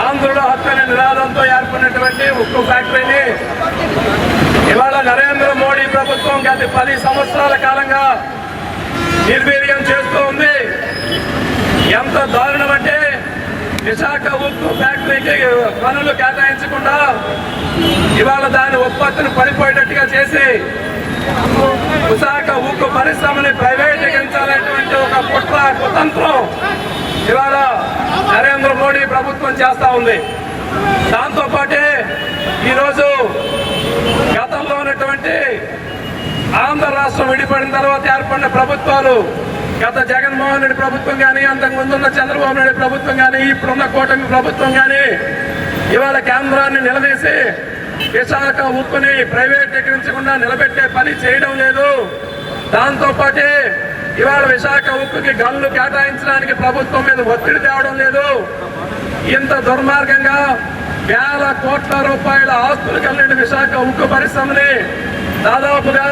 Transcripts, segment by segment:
ఆంధ్రుల హక్కు అనే నినాదంతో ఏర్పడినటువంటి ఉక్కు ఫ్యాక్టరీని ఇవాళ నరేంద్ర మోడీ ప్రభుత్వం గత 10 సంవత్సరాల కాలంగా నిర్వీర్యం చేస్తూ ఉంది. ఎంత దారుణం అంటే విశాఖ ఉక్కు ఫ్యాక్టరీకి పనులు కేటాయించకుండా ఇవాళ దాని ఉత్పత్తిని పడిపోయేటట్టుగా చేసి విశాఖ ఉక్కు పరిశ్రమని ప్రైవేటీకరించాలనేటువంటి ఒక కుతంత్రం ఇవాళ నరేంద్ర మోడీ ప్రభుత్వం చేస్తా ఉంది. దాంతోపాటే ఈరోజు గతంలో ఉన్నటువంటి ఆంధ్ర రాష్ట్రం విడిపడిన తర్వాత ఏర్పడిన ప్రభుత్వాలు, గత జగన్మోహన్ రెడ్డి ప్రభుత్వం కానీ, అంతకు ముందున్న చంద్రబాబు నాయుడు ప్రభుత్వం కానీ, ఇప్పుడున్న కూటమి ప్రభుత్వం కానీ ఇవాళ కేంద్రాన్ని నిలదీసి విశాఖ ఉక్కుని ప్రైవేటీకరించకుండా నిలబెట్టే పని చేయడం లేదు. దాంతోపాటే ఇవాళ విశాఖ ఉక్కుకి గన్లు కేటాయించడానికి ప్రభుత్వం మీద ఒత్తిడి తేవడం లేదు. ఇంత దుర్మార్గంగా వేల కోట్ల రూపాయల ఆస్తులు కలిగిన విశాఖ ఉక్కు పరిశ్రమని దాదాపుగా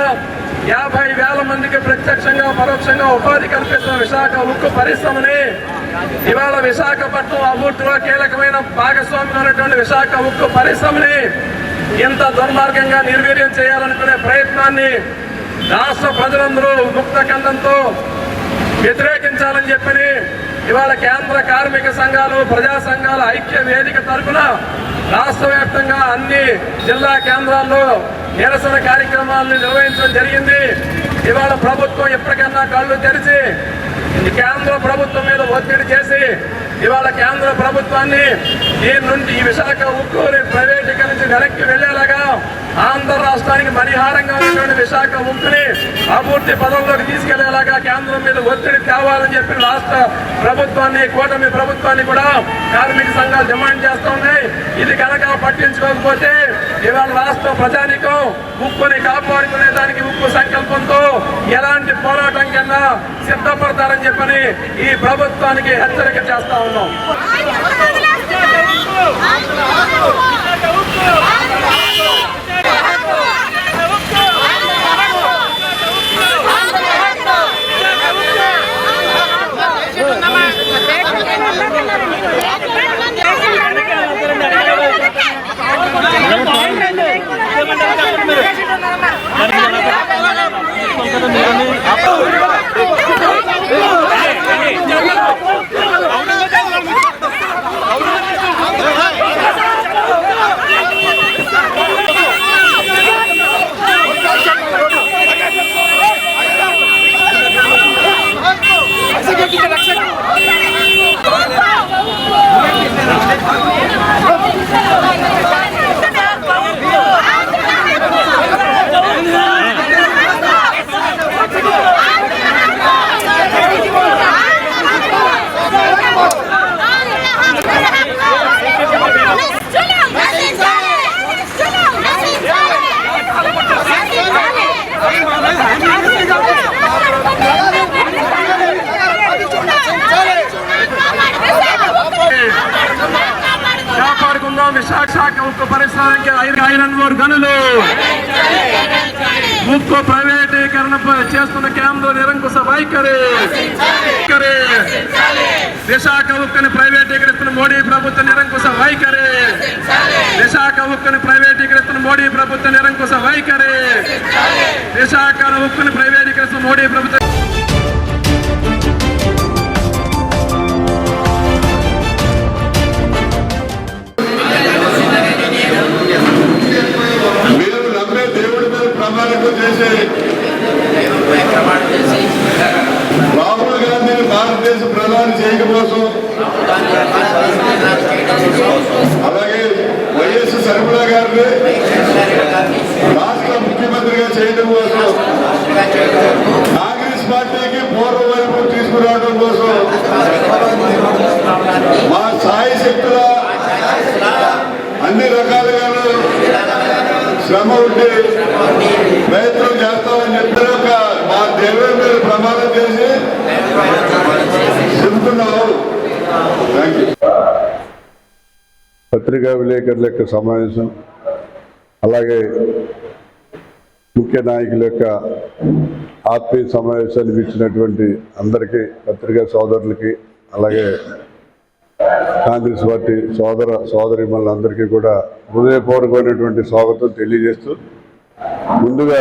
50,000 మందికి ప్రత్యక్షంగా పరోక్షంగా ఉపాధి కల్పిస్తున్న విశాఖ ఉక్కు పరిశ్రమని ఇవాళ విశాఖపట్నం అభివృద్ధిలో కీలకమైన భాగస్వామ్యం ఉన్నటువంటి విశాఖ ఉక్కు పరిశ్రమని ఇంత దుర్మార్గంగా నిర్వీర్యం చేయాలనుకునే ప్రయత్నాన్ని రాష్ట్ర ప్రజలందరూ ముక్త కంఠంతో వ్యతిరేకించాలని చెప్పని ఇవాళ కేంద్ర కార్మిక సంఘాలు, ప్రజా సంఘాల ఐక్య వేదిక తరఫున రాష్ట్ర వ్యాప్తంగా అన్ని జిల్లా కేంద్రాల్లో నిరసన కార్యక్రమాలను నిర్వహించడం జరిగింది. ఇవాళ ప్రభుత్వం ఎప్పటికైనా కళ్ళు తెరిచి కేంద్ర ప్రభుత్వం మీద ఒత్తిడి చేసి ఇవాళ కేంద్ర ప్రభుత్వాన్ని దీని నుండి ఈ విశాఖ ఉక్కుని ప్రైవేటీకరించి వెనక్కి వెళ్లేలాగా ఆంధ్ర రాష్ట్రానికి మణిహారంగా ఉన్నటువంటి విశాఖ ఉక్కుని అభివృద్ధి పదంలోకి తీసుకెళ్లేలాగా కేంద్రం మీద ఒత్తిడి తేవాలని చెప్పి రాష్ట్ర ప్రభుత్వాన్ని, కూటమి ప్రభుత్వాన్ని కూడా కార్మిక సంఘాలు డిమాండ్ చేస్తున్నాయి. ఇది కనుక పట్టించుకోకపోతే ఇవాళ రాష్ట్ర ప్రజానికం ఉక్కుని కాపాడుకునే దానికి ఉక్కు సంకల్పంతో ఎలాంటి పోరాటం కింద సిద్ధపడతారని చెప్పని ఈ ప్రభుత్వానికి హెచ్చరిక చేస్తా ఉన్నాం. విశాఖ ఉక్కు పరిశ్రమకి ఐరన్ ఓర్ గనులు ఉక్కు ప్రైవేటీకరణ చేస్తున్న కేంద్ర నిరంకుశ వైఖరి, విశాఖ ఉక్కుని ప్రైవేటీకరిస్తున్న మోడీ ప్రభుత్వ నిరంకుశ వైఖరి, విశాఖ ఉక్కుని ప్రైవేటీకరిస్తున్న మోడీ ప్రభుత్వ నిరంకుశ వైఖరి, విశాఖ ఉక్కుని ప్రైవేటీకరిస్తున్న మోడీ ప్రభుత్వ రాహుల్ గాంధీని భారతదేశ ప్రధాని చేయడం కోసం, అలాగే వైఎస్ షర్మిల గారిని రాష్ట్ర ముఖ్యమంత్రిగా చేయడం కోసం, కాంగ్రెస్ పార్టీకి పూర్వ వైపు తీసుకురావడం కోసం మా సాయి శక్తుల అన్ని రకాలుగాను శ్రమ ఉండి ప్రయత్నం చేస్తామని చెప్పి మా దేవుడి మీద ప్రమాణం చేసి చెబుతున్నాము. పత్రికా విలేకరుల యొక్క సమావేశం, అలాగే ముఖ్య నాయకుల యొక్క ఆత్మీయ సమావేశానికి ఇచ్చినటువంటి అందరికీ, పత్రికా సోదరులకి, అలాగే కాంగ్రెస్ పార్టీ సోదరిమణులందరికీ కూడా హృదయపూర్వకమైనటువంటి స్వాగతం తెలియజేస్తూ, ముందుగా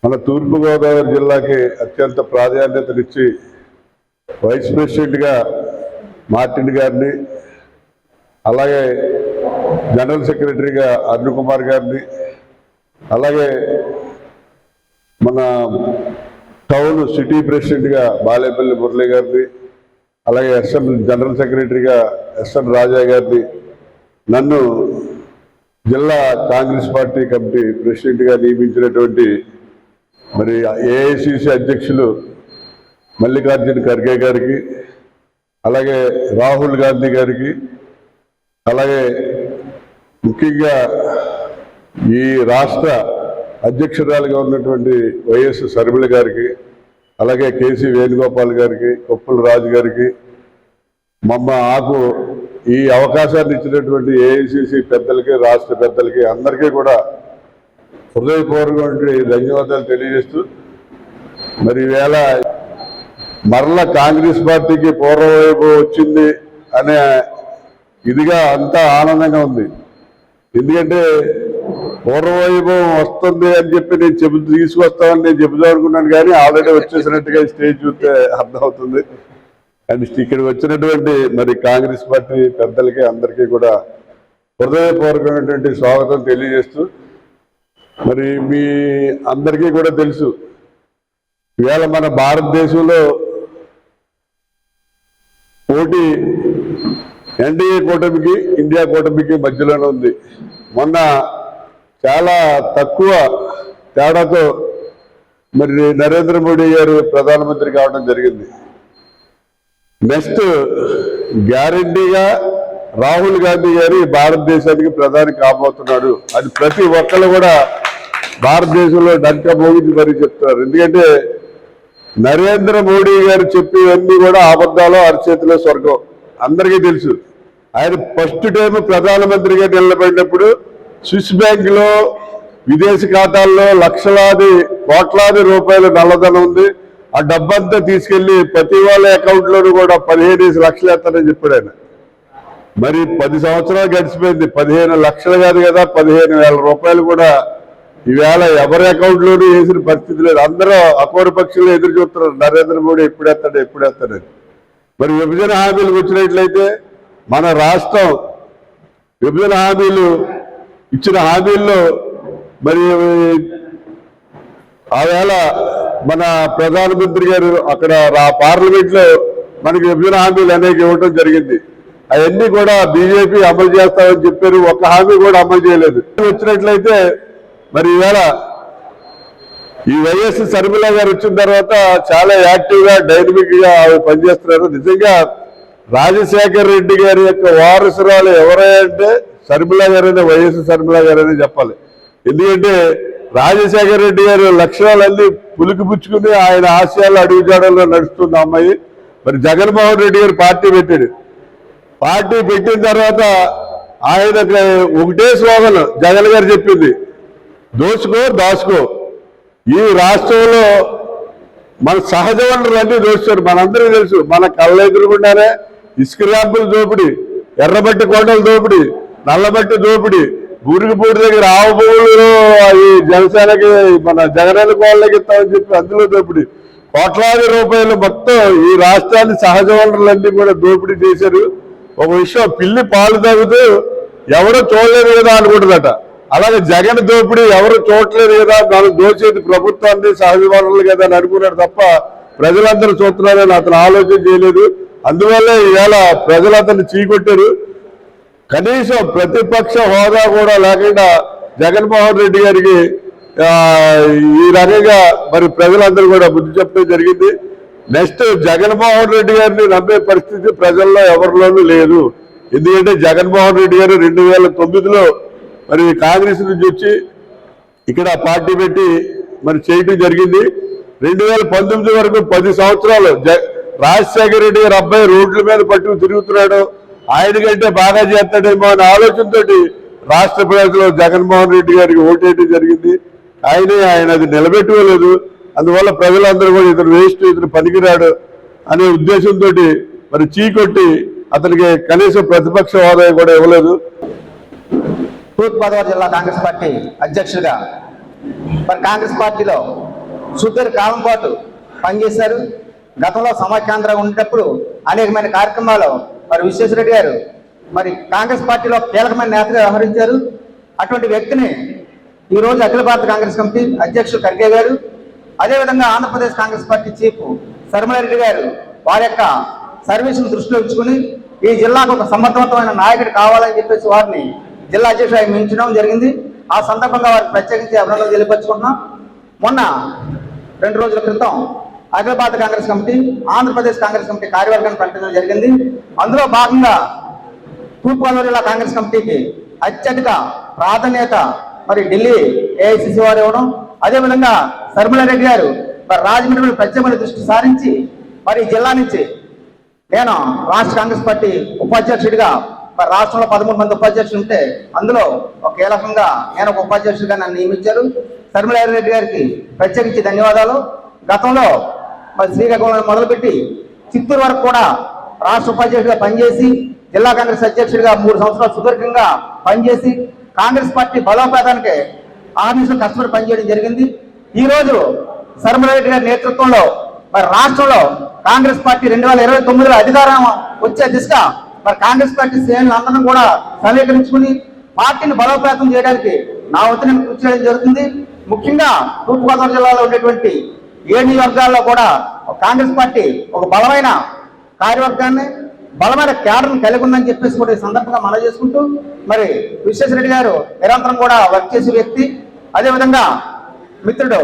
మన తూర్పుగోదావరి జిల్లాకి అత్యంత ప్రాధాన్యతనిచ్చి వైస్ ప్రెసిడెంట్గా మార్టిన్ గారిని, అలాగే జనరల్ సెక్రటరీగా అరుణ్ కుమార్ గారిని, అలాగే మన టౌన్ సిటీ ప్రెసిడెంట్గా బాలేపల్లి మురళి గారిని, అలాగే జనరల్ సెక్రటరీగా ఎస్ఎన్ రాజా గారిని, నన్ను జిల్లా కాంగ్రెస్ పార్టీ కమిటీ ప్రెసిడెంట్గా నియమించినటువంటి మరి ఏఐసిసి అధ్యక్షులు మల్లికార్జున ఖర్గే గారికి, అలాగే రాహుల్ గాంధీ గారికి, అలాగే ముఖ్యంగా ఈ రాష్ట్ర అధ్యక్షురాలుగా ఉన్నటువంటి వైఎస్ షర్మిల గారికి, అలాగే కేసీ వేణుగోపాల్ గారికి, కొప్పుల రాజు గారికి, నాకు ఈ అవకాశాన్ని ఇచ్చినటువంటి ఏఐసిసి పెద్దలకి, రాష్ట్ర పెద్దలకి అందరికీ కూడా హృదయపూర్వకమైన ధన్యవాదాలు తెలియజేస్తూ, మరి ఈవేళ మరలా కాంగ్రెస్ పార్టీకి పూర్వవైపు వచ్చింది అనే ఇదిగా అంతా ఆనందంగా ఉంది. ఎందుకంటే పూర్వవైభవం వస్తుంది అని చెప్పి నేను తీసుకొస్తామని నేను చెబుదాం అనుకున్నాను, కానీ ఆల్రెడీ వచ్చేసినట్టుగా స్టేజ్ చూస్తే అర్థమవుతుంది. అండ్ ఇక్కడికి వచ్చినటువంటి మరి కాంగ్రెస్ పార్టీ పెద్దలకి అందరికీ కూడా హృదయపూర్వకమైనటువంటి స్వాగతం తెలియజేస్తూ, మరి మీ అందరికీ కూడా తెలుసు ఇవాళ మన భారతదేశంలో పోటీ ఎన్డీఏ కూటమికి, ఇండియా కూటమికి మధ్యలోనే ఉంది. మొన్న చాలా తక్కువ తేడాతో మరి నరేంద్ర మోడీ గారు ప్రధానమంత్రి కావడం జరిగింది. నెక్స్ట్ గ్యారంటీగా రాహుల్ గాంధీ గారు భారతదేశానికి ప్రధాని కాబోతున్నాడు. అది ప్రతి ఒక్కళ్ళు కూడా భారతదేశంలో డంకా మోగించి మరీ చెప్తున్నారు. ఎందుకంటే నరేంద్ర మోడీ గారు చెప్పేవన్నీ కూడా అబద్ధాలు, అరచేతిలో స్వర్గం అందరికీ తెలుసు. ఆయన ఫస్ట్ టైం ప్రధానమంత్రిగా నిలబడినప్పుడు స్విస్ బ్యాంక్ లో విదేశీ ఖాతాల్లో లక్షలాది కోట్లాది రూపాయల నల్లధనం ఉంది. ఆ డబ్బంతా తీసుకెళ్లి ప్రతి వాళ్ళ అకౌంట్ లోనూ కూడా 15 లక్షలు వేస్తానని చెప్పాడు ఆయన. మరి 10 సంవత్సరాలు గడిచిపోయింది. 15 లక్షలు కాదు కదా, 15,000 రూపాయలు కూడా ఈవేళ ఎవరి అకౌంట్ లోనూ వేసిన పరిస్థితి లేదు. అందరూ అపూర్వ పక్షులు ఎదురు చూస్తున్నారు, నరేంద్ర మోడీ ఎప్పుడేస్తాడని. మరి విభజన హామీలకు వచ్చినట్లయితే మన రాష్ట్రం విభజన హామీలు ఇచ్చిన హామీల్లో మరి ఆవేళ మన ప్రధానమంత్రి గారు అక్కడ పార్లమెంట్ లో మనకి విభజన హామీలు అనేక ఇవ్వడం జరిగింది. అవన్నీ కూడా బీజేపీ అమలు చేస్తామని చెప్పారు, ఒక్క హామీ కూడా అమలు చేయలేదు. వచ్చినట్లయితే మరి ఈవేళ ఈ వైఎస్ షర్మిల గారు వచ్చిన తర్వాత చాలా యాక్టివ్ గా, డైనమిక్ గా పనిచేస్తున్నారు. నిజంగా రాజశేఖర్ రెడ్డి గారి యొక్క వారసురాలు ఎవరంటే షర్మిల గారైనా, వైఎస్ షర్మిల గారైనా చెప్పాలి. ఎందుకంటే రాజశేఖర రెడ్డి గారు లక్ష్యాలన్నీ పులికిపుచ్చుకుని ఆయన ఆశయాలు అడుగుజాడల్లో నడుస్తున్న అమ్మాయి. మరి జగన్మోహన్ రెడ్డి గారు పార్టీ పెట్టాడు. పార్టీ పెట్టిన తర్వాత ఆయన ఒకటే స్లోగన్ జగన్ గారు చెప్పింది, దోచుకో దాచుకో. ఈ రాష్ట్రంలో మన సహజ వనరులన్నీ దోచారు. మనందరికీ తెలుసు, మన కళ్ళ ఎదురుకుండానే ఇసుక ర్యాంపుల దోపిడీ, ఎర్రబట్టి కొండల దోపిడీ, నల్లబట్టి దోపిడీ, గురిగిపూడి దగ్గర ఆవు భూములు ఈ జనసేనకి మన జగన్ కోళ్ళకి ఇస్తామని చెప్పి అందులో దోపిడీ, కోట్లాది రూపాయలు మొత్తం ఈ రాష్ట్రాన్ని సహజ వనరులన్నీ కూడా దోపిడీ చేశారు. ఒక విషయం, పిల్లి పాలు తాగుతూ ఎవరో చూడలేదు కదా అనుకుంటుందట, అలాగే జగన్ దోపిడీ ఎవరు చూడలేదు కదా, మనం దోచేది ప్రభుత్వాన్ని సహజ వనరులు కదా అని అనుకున్నాడు తప్ప ప్రజలందరూ చూస్తున్నారని అతను ఆలోచన చేయలేదు. అందువల్ల ఈవేళ ప్రజలు అతన్ని చీకొట్టారు. కనీసం ప్రతిపక్ష హోదా కూడా లేకుండా జగన్మోహన్ రెడ్డి గారికి ఈ రకంగా మరి ప్రజలందరూ కూడా బుద్ధి చెప్పడం జరిగింది. నెక్స్ట్ జగన్మోహన్ రెడ్డి గారిని నమ్మే పరిస్థితి ప్రజల్లో ఎవరిలోనూ లేదు. ఎందుకంటే జగన్మోహన్ రెడ్డి గారు 2009లో మరి కాంగ్రెస్ నుంచి వచ్చి ఇక్కడ పార్టీ పెట్టి మరి చేయటం జరిగింది. 2019 వరకు 10 సంవత్సరాలు రాజశేఖర రెడ్డి గారు అబ్బాయి రోడ్ల మీద పట్టుకు తిరుగుతున్నాడు, ఆయన కంటే బాగా చేస్తాడేమో అనే ఆలోచనతో రాష్ట్ర ప్రజలు జగన్మోహన్ రెడ్డి గారికి ఓటేయడం జరిగింది. ఆయన అది నిలబెట్టుకోలేదు. అందువల్ల ప్రజలందరూ కూడా ఇతను వేస్ట్, ఇతను పనికిరాడు అనే ఉద్దేశంతో మరి చీకొట్టి అతనికి కనీసం ప్రతిపక్ష హోదా కూడా ఇవ్వలేదు. తూర్పుగోదావరి జిల్లా కాంగ్రెస్ పార్టీ అధ్యక్షుడిగా మరి కాంగ్రెస్ పార్టీలో సుదీర్ఘ కాలం పాటు పనిచేశారు. గతంలో సమాఖ్యాంధ్రంగా ఉండేటప్పుడు అనేకమైన కార్యక్రమాలు మరి విశ్వేశ్వరరెడ్డి గారు మరి కాంగ్రెస్ పార్టీలో కీలకమైన నేతగా వ్యవహరించారు. అటువంటి వ్యక్తిని ఈరోజు అఖిల భారత కాంగ్రెస్ కమిటీ అధ్యక్షుడు ఖర్గే గారు, అదేవిధంగా ఆంధ్రప్రదేశ్ కాంగ్రెస్ పార్టీ చీఫ్ శర్మలారెడ్డి గారు వారి యొక్క సర్వీసును దృష్టిలో ఉంచుకుని ఈ జిల్లాకు ఒక సమర్థవంతమైన నాయకుడు కావాలని చెప్పేసి వారిని జిల్లా అధ్యక్షుడు నియమించడం జరిగింది. ఆ సందర్భంగా వారికి ప్రత్యేకించి అభినందనలు తెలియపరుచుకుంటున్నాం. మొన్న 2 రోజుల క్రితం అఖిల భారత కాంగ్రెస్ కమిటీ ఆంధ్రప్రదేశ్ కాంగ్రెస్ కమిటీ కార్యవర్గాన్ని ప్రకటించడం జరిగింది. అందులో భాగంగా తూర్పుగోదావరి జిల్లా కాంగ్రెస్ కమిటీకి అత్యధిక ప్రాధాన్యత మరి ఢిల్లీ ఏఐసిసి వారు ఇవ్వడం, అదేవిధంగా శర్మలారెడ్డి గారు మరి రాజమండ్రి ప్రత్యేకమైన దృష్టి సారించి మరి జిల్లా నుంచి నేను రాష్ట్ర కాంగ్రెస్ పార్టీ ఉపాధ్యక్షుడిగా మరి రాష్ట్రంలో 13 మంది ఉపాధ్యక్షులు ఉంటే అందులో ఒక కీలకంగా నేను ఒక ఉపాధ్యక్షుడిగా నన్ను నియమించారు. శర్మలారెడ్డి గారికి ప్రత్యేకించి ధన్యవాదాలు. గతంలో మరి శ్రీకాకుళం మొదలుపెట్టి చిత్తూరు వరకు కూడా రాష్ట్ర ఉపాధ్యక్షుడిగా పనిచేసి జిల్లా కాంగ్రెస్ అధ్యక్షుడిగా 3 సంవత్సరాలు సుదీర్ఘంగా పనిచేసి కాంగ్రెస్ పార్టీ బలోపేతానికి ఆఫీసులో కష్టపడి పనిచేయడం జరిగింది. ఈ రోజు శర్మలారెడ్డి గారి నేతృత్వంలో మరి రాష్ట్రంలో కాంగ్రెస్ పార్టీ 2029లో అధికారం వచ్చే దిశగా మరి కాంగ్రెస్ పార్టీ శ్రేణులు అందరం కూడా సమీకరించుకుని పార్టీని బలోపేతం చేయడానికి నా వంతు నేను కృషి చేయడం జరుగుతుంది. ముఖ్యంగా తూర్పుగోదావరి జిల్లాలో ఉండేటువంటి 7 నియోజకవర్గాల్లో కూడా కాంగ్రెస్ పార్టీ ఒక బలమైన కార్యవర్గాన్ని బలమైన క్యాడర్ని కలిగి ఉందని చెప్పేసి కూడా ఈ సందర్భంగా మనవి చేసుకుంటూ మరి విశ్వేశ్వరరెడ్డి గారు నిరంతరం కూడా వర్క్ చేసే వ్యక్తి. అదేవిధంగా మిత్రుడు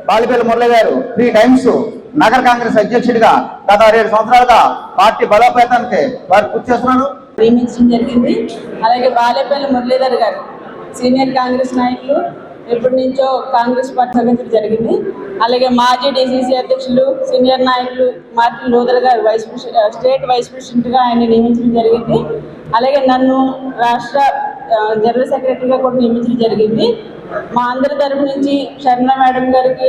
బాలిపల్లి మురళి గారు 3 టైమ్స్ నగర కాంగ్రెస్ అధ్యక్షుడిగా గత 7 సంవత్సరాలుగా పార్టీ బలోపేతానికి వారు కృషి చేస్తున్నారు. నియమించడం జరిగింది. అలాగే బాలేపల్లి మురళీధర్ గారు సీనియర్ కాంగ్రెస్ నాయకులు, ఎప్పటి నుంచో కాంగ్రెస్ పార్టీ సభ్యులు జరిగింది. అలాగే మాజీ డిసిసి అధ్యక్షులు సీనియర్ నాయకులు మార్టిన్ లూథర్ గారు స్టేట్ వైస్ ప్రెసిడెంట్గా ఆయన నియమించడం జరిగింది. అలాగే నన్ను రాష్ట్ర జనరల్ సెక్రటరీగా కూడా నియమించడం జరిగింది. మా అందరి తరపు నుంచి శర్మ మేడం గారికి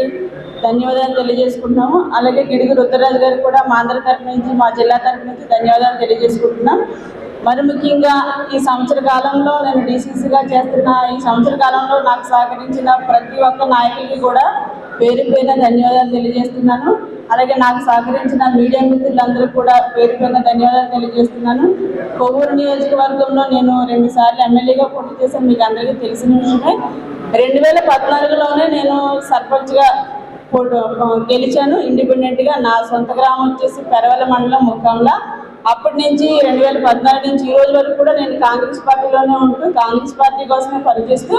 ధన్యవాదాలు తెలియజేసుకుంటున్నాము. అలాగే గిడుగు రుద్రరాజు గారికి కూడా మా అందరి తరపు నుంచి మా జిల్లా తరపు నుంచి ధన్యవాదాలు తెలియజేసుకుంటున్నాం. మరి ముఖ్యంగా ఈ సంవత్సర కాలంలో నేను డీసీసీగా చేస్తున్న ఈ సంవత్సర కాలంలో నాకు సహకరించిన ప్రతి ఒక్క నాయకుడికి కూడా పేరు పేరున ధన్యవాదాలు తెలియజేస్తున్నాను. అలాగే నాకు సహకరించిన మీడియా మిత్రులందరికీ కూడా పేరు పేరున ధన్యవాదాలు తెలియజేస్తున్నాను. కొవ్వూరు నియోజకవర్గంలో నేను 2 సార్లు ఎమ్మెల్యేగా పోటీ చేశాను, మీకు అందరికీ తెలిసిన విషయమే. 2014లోనే నేను సర్పంచ్గా గెలిచాను ఇండిపెండెంట్గా. నా సొంత గ్రామం వచ్చేసి పెరవల మండలం ముక్కంలా. అప్పటి నుంచి 2014 నుంచి ఈ రోజు వరకు కూడా నేను కాంగ్రెస్ పార్టీలోనే ఉంటూ కాంగ్రెస్ పార్టీ కోసమే పనిచేస్తూ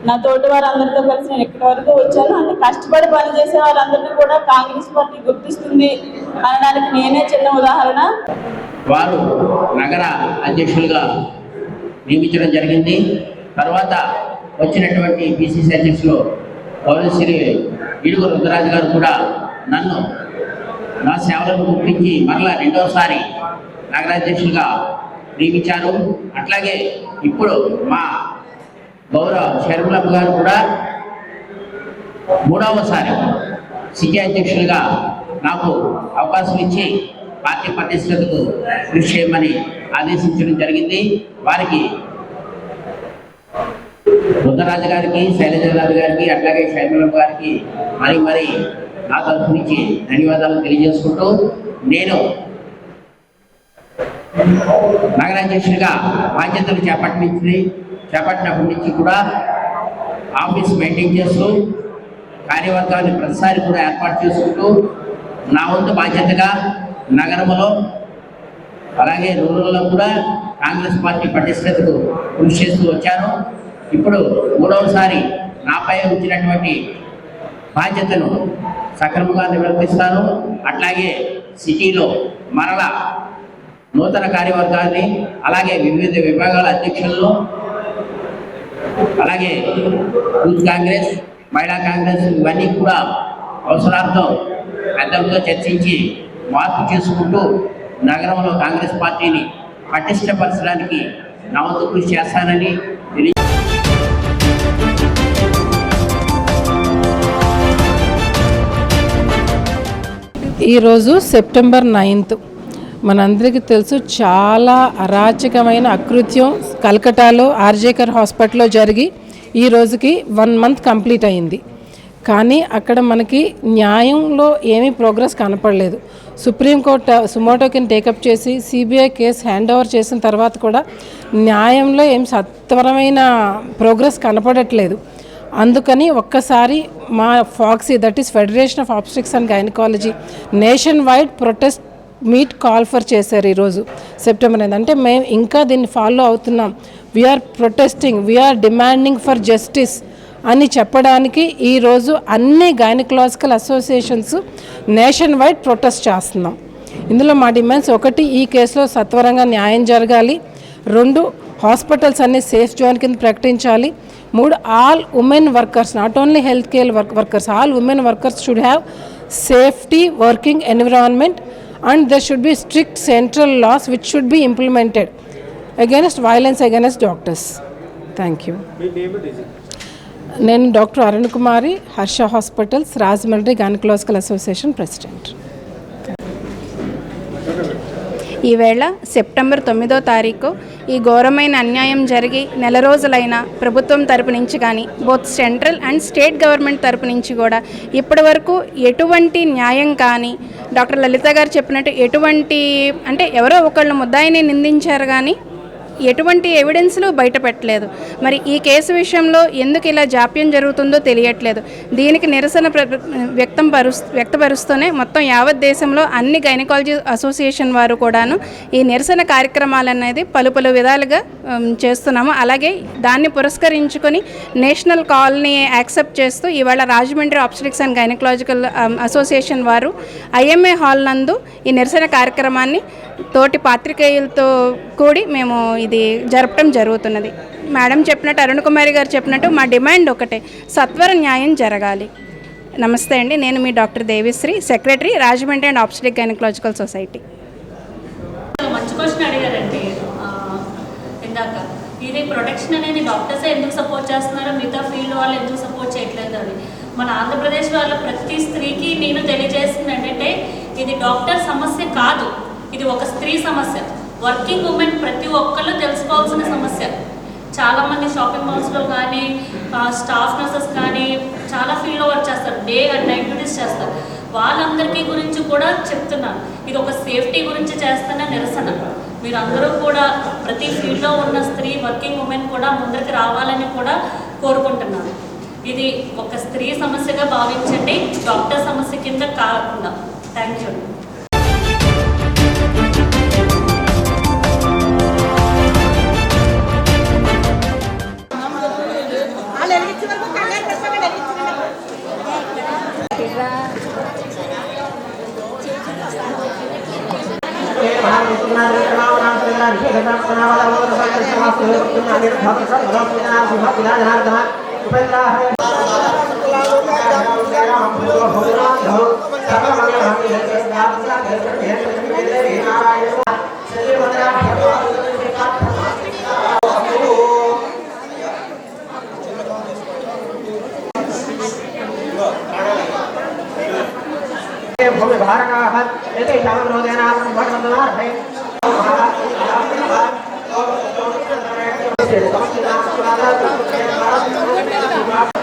నా తోటి వారందరితో కలిసి నేను ఎక్కడి వరకు వచ్చాను. అంటే కష్టపడి పనిచేసే వాళ్ళందరినీ కూడా కాంగ్రెస్ పార్టీ గుర్తిస్తుంది అనడానికి నేనే చిన్న ఉదాహరణ. వారు నగర అధ్యక్షులుగా నియమించడం జరిగింది. తర్వాత వచ్చినటువంటి పిసిసి అధ్యక్షులు పౌరశ్రీ గిడుగు రుద్రరాజు గారు కూడా నన్ను నా సేవలను గుర్తించి మరలా 2వసారి నగరాధ్యక్షులుగా నియమించారు. అట్లాగే ఇప్పుడు మా గౌరవ శర్మలమ్మ గారు కూడా 3వసారి సిటీ అధ్యక్షులుగా నాకు అవకాశం ఇచ్చి పార్టీ పటిష్టతకు కృషి చేయమని ఆదేశించడం జరిగింది. వారికి రుద్రరాజు గారికి, శైలజరాజు గారికి, అట్లాగే శర్మలమ్మ గారికి మరి నా తరఫు నుంచి ధన్యవాదాలు తెలియజేసుకుంటూ నేను నగరాధ్యక్షుడిగా బాధ్యతలు చేపట్టినప్పటి నుంచి కూడా ఆఫీస్ మెయింటైన్ చేస్తూ కార్యవర్గాన్ని ప్రతిసారి కూడా ఏర్పాటు చేసుకుంటూ నా వంతు బాధ్యతగా నగరంలో అలాగే రూరల్లో కూడా కాంగ్రెస్ పార్టీ పటిష్టతకు కృషి చేస్తూ వచ్చాను. ఇప్పుడు 3వసారి నాపై ఉంచినటువంటి బాధ్యతను సక్రమంగా నిర్వర్తిస్తాను. అట్లాగే సిటీలో మరలా నూతన కార్యవర్గాన్ని అలాగే వివిధ విభాగాల అధ్యక్షులను అలాగే యూత్ కాంగ్రెస్, మహిళా కాంగ్రెస్ ఇవన్నీ కూడా అవసరార్థం పెద్దలతో చర్చించి మార్పు చేసుకుంటూ నగరంలో కాంగ్రెస్ పార్టీని పటిష్టపరచడానికి నా వంతు కృషి చేస్తానని ఈరోజు సెప్టెంబర్ 9 మనందరికీ తెలుసు చాలా అరాచకమైన అకృత్యం కలకటాలో ఆర్జేకర్ హాస్పిటల్లో జరిగి ఈ రోజుకి 1 month కంప్లీట్ అయింది. కానీ అక్కడ మనకి న్యాయంలో ఏమీ ప్రోగ్రెస్ కనపడలేదు. సుప్రీంకోర్టు సుమోటోకిని టేకప్ చేసి సిబిఐ కేసు హ్యాండ్ ఓవర్ చేసిన తర్వాత కూడా న్యాయంలో ఏం సత్వరమైన ప్రోగ్రెస్ కనపడట్లేదు. అందుకని ఒక్కసారి మా FOGSI, that is federation of obstetrics and gynaecology nationwide protest meet call for చేశారు ఈరోజు సెప్టెంబర్ 9. అంటే మేము ఇంకా దీన్ని ఫాలో అవుతున్నాం. We are protesting, we are demanding for justice అని చెప్పడానికి ఈరోజు అన్ని gynaecological associations nationwide protest చేస్తున్నాం. ఇందులో మా డిమాండ్స్: 1, ఈ కేసులో సత్వరంగా న్యాయం జరగాలి. 2, హాస్పిటల్స్ అన్ని సేఫ్ జోన్ కింద ప్రకటించాలి. 3, all women workers, not only health care workers, all women workers should have safety working environment and there should be strict central laws which should be implemented against violence against doctors. Thank you. నేను doctor Arun Kumari, Harsha hospitals, Rajahmundry gynaecological association president. ఈవేళ September 9వ తారీఖు ఈ ఘోరమైన అన్యాయం జరిగి నెల రోజులైన ప్రభుత్వం తరపు నుంచి కానీ both central and state government తరపు నుంచి కూడా ఇప్పటి వరకు ఎటువంటి న్యాయం కానీ, డాక్టర్ లలిత గారు చెప్పినట్టు ఎటువంటి, అంటే ఎవరో ఒకళ్ళు ముద్దాయిని నిందించారు కానీ ఎటువంటి ఎవిడెన్స్లు బయట పెట్టలేదు. మరి ఈ కేసు విషయంలో ఎందుకు ఇలా జాప్యం జరుగుతుందో తెలియట్లేదు. దీనికి నిరసన వ్యక్తపరుస్తూనే మొత్తం యావత్ దేశంలో అన్ని గైనకాలజీ అసోసియేషన్ వారు కూడాను ఈ నిరసన కార్యక్రమాలు అనేది పలు విధాలుగా చేస్తున్నాము. అలాగే దాన్ని పురస్కరించుకొని నేషనల్ కాల్ని యాక్సెప్ట్ చేస్తూ ఇవాళ Rajahmundry obstetrics and gynaecological association వారు ఐఎంఏ హాల్ నందు ఈ నిరసన కార్యక్రమాన్ని తోటి పాత్రికేయులతో కూడి మేము ఇది జరపడం జరుగుతున్నది. మేడం చెప్పినట్టు, అరుణ్ కుమారి గారు చెప్పినట్టు మా డిమాండ్ ఒకటే: సత్వర న్యాయం జరగాలి. నమస్తే అండి, నేను మీ doctor Devishri, secretary, Rajahmundry and obstetric gynaecological society. మంచి క్వశ్చన్ అడిగారండి ఇందాక. ఇది ప్రొటెక్షన్ అనేది డాక్టర్సే ఎందుకు సపోర్ట్ చేస్తున్నారో మిగతా ఫీల్డ్ వాళ్ళు ఎందుకు సపోర్ట్ చేయట్లేదు అని. మన ఆంధ్రప్రదేశ్ వాళ్ళ ప్రతి స్త్రీకి నేను తెలియజేస్తుంది ఏంటంటే, ఇది డాక్టర్ సమస్య కాదు, ఇది ఒక స్త్రీ సమస్య. వర్కింగ్ ఉమెన్ ప్రతి ఒక్కళ్ళు తెలుసుకోవాల్సిన సమస్య. చాలామంది షాపింగ్ మాల్స్లో కానీ స్టాఫ్ నర్సెస్ కానీ చాలా ఫీల్డ్లో వర్క్ చేస్తారు, డే అండ్ నైట్ డ్యూటీస్ చేస్తారు. వాళ్ళందరికీ గురించి కూడా చెప్తున్నాను. ఇది ఒక సేఫ్టీ గురించి చేస్తున్న నిరసన. మీరందరూ కూడా ప్రతి ఫీల్డ్లో ఉన్న స్త్రీ వర్కింగ్ ఉమెన్ కూడా ముందరికి రావాలని కూడా కోరుకుంటున్నాను. ఇది ఒక స్త్రీ సమస్యగా భావించండి, డాక్టర్ సమస్య కింద కాకుండా. Thank you.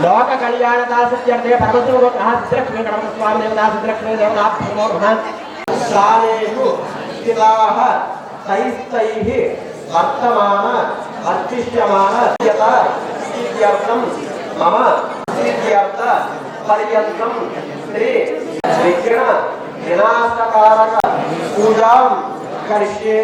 लोक कल्याणदासिद्ध्यर्थे परमशिवगोत्रलक्ष्मी स्वामी देवदासिद्लक्ष्मी देवताभ्यमोहनालेषु स्थिताः तैस्तैः वर्तमान अर्चिष्यमान इत्यर्थं मम सिद्ध्यर्थ पर्यन्तं श्री विघ्न विनाशकारक पूजां करिष्ये.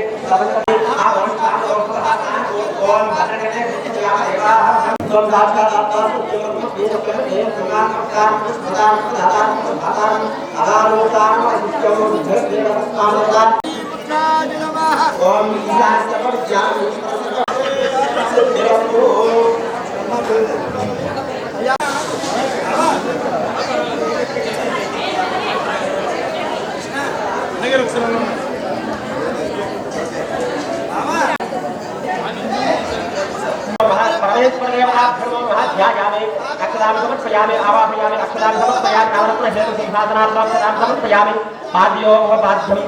समर्पयामि आवाहयामि अक्षरां समर्पयामि नवरत्न हेतु सिंहासनार्थं समर्पयामि पाद्यो बाध्यं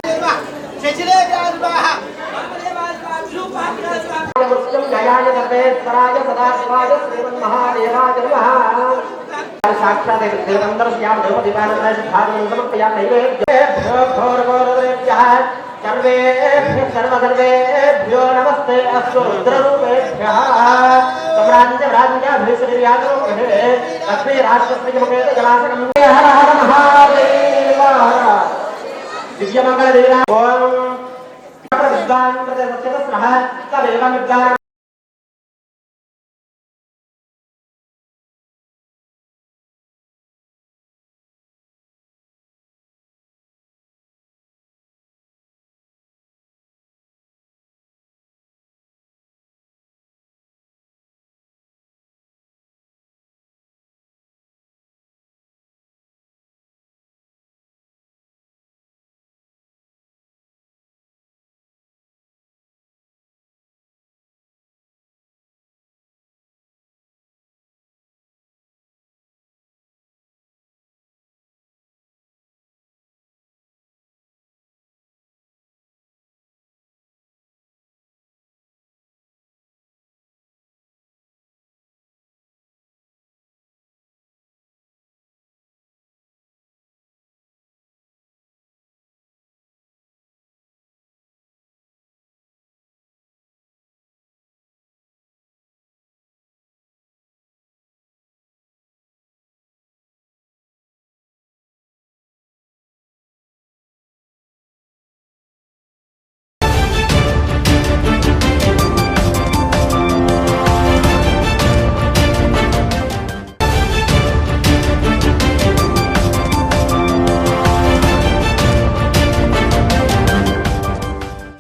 साक्षात् देवन्दरस्यां देवदीपानन्दस्य भागं समर्पयामि सर्वेभ्यो नमस्ते अस्तु रुद्ररूपेभ्यः लक्ष्मी राष्ट्रस्य जलाशकं हर हर महादेव दिव्यमङ्गलदेवा ओम प्रदान प्रदेशस्य तदेव विद्वान्